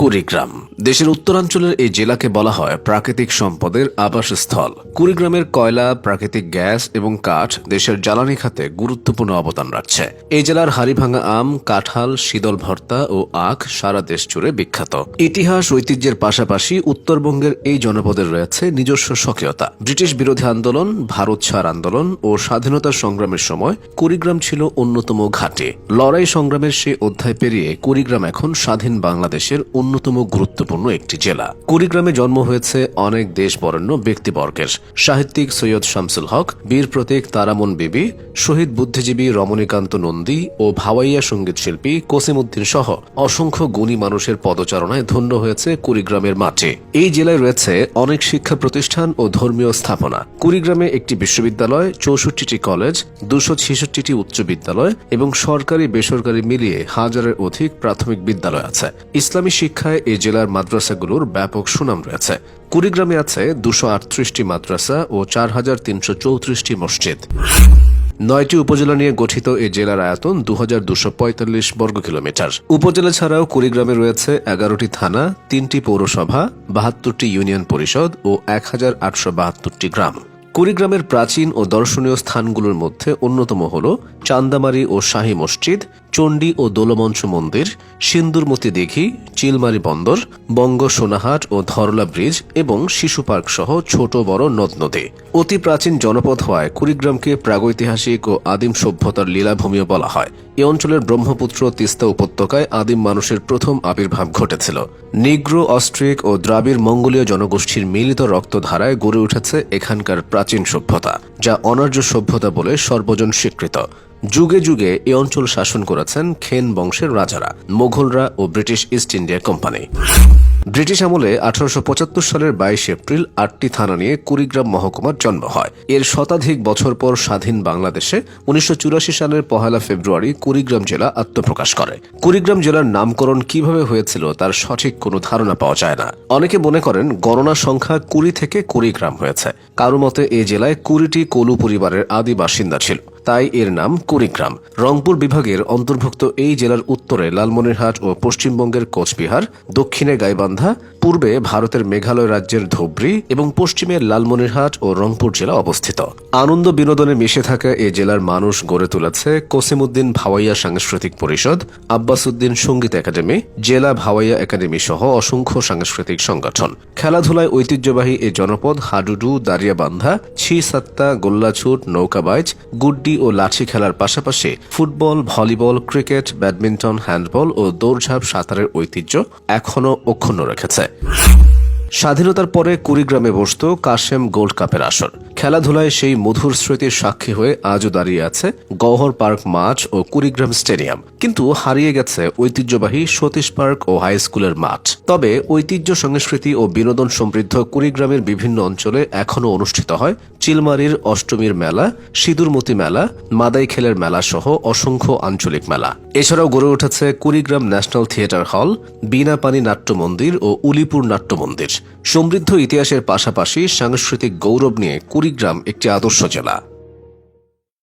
কুড়িগ্রাম দেশের উত্তরাঞ্চলের এই জেলাকে বলা হয় প্রাকৃতিক সম্পদের আবাসস্থল। কুড়িগ্রামের কয়লা, প্রাকৃতিক গ্যাস এবং কাঠ দেশের জ্বালানি খাতে গুরুত্বপূর্ণ অবদান রাখছে। এই জেলার হাড়িভাঙা আম, কাঁঠাল, শীতল ভর্তা ও আখ সারা দেশ জুড়ে বিখ্যাত। ইতিহাস ঐতিহ্যের পাশাপাশি উত্তরবঙ্গের এই জনপদের রয়েছে নিজস্ব স্বকীয়তা। ব্রিটিশ বিরোধী আন্দোলন, ভারত ছাড় আন্দোলন ও স্বাধীনতা সংগ্রামের সময় কুড়িগ্রাম ছিল অন্যতম ঘাঁটি। লড়াই সংগ্রামের সে অধ্যায় পেরিয়ে কুড়িগ্রাম এখন স্বাধীন বাংলাদেশের অন্যতম গুরুত্বপূর্ণ একটি জেলা। কুড়িগ্রামে জন্ম হয়েছে অনেক দেশ বরেণ্য ব্যক্তিবর্গের। সাহিত্যিক সৈয়দ শামসুল হক, বীর প্রতীক তারামন বিবি, শহীদ বুদ্ধিজীবী রমণীকান্ত নন্দী ও ভাওয়াইয়া সঙ্গীত শিল্পী কসিমউদ্দিন সহ অসংখ্য গুণী মানুষের পদচারণায় ধন্য হয়েছে কুড়িগ্রামের মাটি। এই জেলায় রয়েছে অনেক শিক্ষা প্রতিষ্ঠান ও ধর্মীয় স্থাপনা। কুড়িগ্রামে একটি বিশ্ববিদ্যালয়, 64টি কলেজ, 266টি উচ্চ বিদ্যালয় এবং সরকারি বেসরকারি মিলিয়ে হাজারের অধিক প্রাথমিক বিদ্যালয় আছে। ইসলামী শিক্ষায় এই জেলার মাদ্রাসাগুলোর ব্যাপক সুনাম রয়েছে। কুড়িগ্রামে আছে 238টি মাদ্রাসা ও 4334টি মসজিদ। 9টি উপজেলা নিয়ে গঠিত এই জেলার আয়তন 2245 বর্গ কিলোমিটার। উপজেলা ছাড়াও কুড়িগ্রামে রয়েছে 11টি থানা, 3টি পৌরসভা, 72টি ইউনিয়ন পরিষদ ও 1872টি গ্রাম। কুড়িগ্রামের প্রাচীন ও দর্শনীয় স্থানগুলোর মধ্যে অন্যতম হল চান্দামারি ও শাহী মসজিদ, চণ্ডী ও দোলমঞ্চ মন্দির, সিন্দুরমতি দিঘি, চিলমারি বন্দর, বঙ্গ সোনাহাট ও ধরলা ব্রিজ এবং শিশু পার্ক সহ ছোট বড় নদ নদী। অতি প্রাচীন জনপদ হওয়ায় কুড়িগ্রামকে প্রাগৈতিহাসিক ও আদিম সভ্যতার লীলাভূমিও বলা হয়। এ অঞ্চলের ব্রহ্মপুত্র তিস্তা উপত্যকায় আদিম মানুষের প্রথম আবির্ভাব ঘটেছিল। নিগ্রো, অস্ট্রিক ও দ্রাবিড় মঙ্গোলীয় জনগোষ্ঠীর মিলিত রক্তধারায় গড়ে উঠেছে এখানকার প্রাচীন সভ্যতা, যা অনার্য সভ্যতা বলে সর্বজন স্বীকৃত। যুগে যুগে এ অঞ্চল শাসন করেছেন খেন বংশের রাজারা, মোঘলরা ও British East India Company. British আমলে 1875 সালের 22 এপ্রিল 8টি থানা নিয়ে কুড়িগ্রাম মহকুমার জন্ম হয়। এর শতাধিক বছর পর স্বাধীন বাংলাদেশে 1984 সালের 1 ফেব্রুয়ারি কুড়িগ্রাম জেলা আত্মপ্রকাশ করে। কুড়িগ্রাম জেলার নামকরণ কিভাবে হয়েছিল তার সঠিক কোনো ধারণা পাওয়া যায় না। অনেকে মনে করেন গণনা সংখ্যা 20 থেকে কুড়িগ্রাম হয়েছে। কারো মতে এই জেলায় 20টি কলু পরিবারের আদি বাসিন্দা ছিল, তাই এর নাম কুড়িগ্রাম। রংপুর বিভাগের অন্তর্ভুক্ত এই জেলার উত্তরে লালমনিরহাট ও পশ্চিমবঙ্গের কোচবিহার, দক্ষিণে গাইবান্ধা, পূর্বে ভারতের মেঘালয় রাজ্যের ধুবড়ী এবং পশ্চিমে লালমনিরহাট ও রংপুর জেলা অবস্থিত। আনন্দ বিনোদনে মিশে থাকা এ জেলার মানুষ গড়ে তুলেছে কসিমউদ্দিন ভাওয়াইয়া সাংস্কৃতিক পরিষদ, আব্বাসউদ্দিন সঙ্গীত একাডেমি, জেলা ভাওয়াইয়া একাডেমি সহ অসংখ্য সাংস্কৃতিক সংগঠন। খেলাধুলায় ঐতিহ্যবাহী এ জনপদ হাডুডু, দাঁড়িয়াবান্ধা, ছি সাত্তা, গোল্লাছুট, নৌকাবাইজ, গুড্ডি ও লাঠি খেলার পাশাপাশি football, volleyball, cricket, badminton, handball ও দৌড়ঝাঁপ সাঁতারের ঐতিহ্য এখনও অক্ষুণ্ণ রেখেছে। স্বাধীনতার পরে কুড়িগ্রামে বসত কাশেম গোল্ড কাপের আসর। খেলাধুলায় সেই মধুর স্মৃতির সাক্ষী হয়ে আজও দাঁড়িয়ে আছে গওহর পার্ক মাঠ ও কুড়িগ্রাম স্টেডিয়াম। কিন্তু হারিয়ে গেছে ঐতিহ্যবাহী সতীশ পার্ক ও হাই স্কুলের মাঠ। তবে ঐতিহ্য, সংস্কৃতি ও বিনোদন সমৃদ্ধ কুড়িগ্রামের বিভিন্ন অঞ্চলে এখনও অনুষ্ঠিত হয় চিলমারির অষ্টমীর মেলা, সিঁদুরমতি মেলা, মাদাইখেলের মেলা সহ অসংখ্য আঞ্চলিক মেলা। এছাড়াও গড়ে উঠেছে কুড়িগ্রাম ন্যাশনাল থিয়েটার হল, বিনাপানি নাট্য মন্দির ও উলিপুর নাট্য মন্দির। সমৃদ্ধ ইতিহাসের পাশাপাশি সাংস্কৃতিক গৌরব নিয়ে কুড়িগ্রাম একটি আদর্শ জেলা।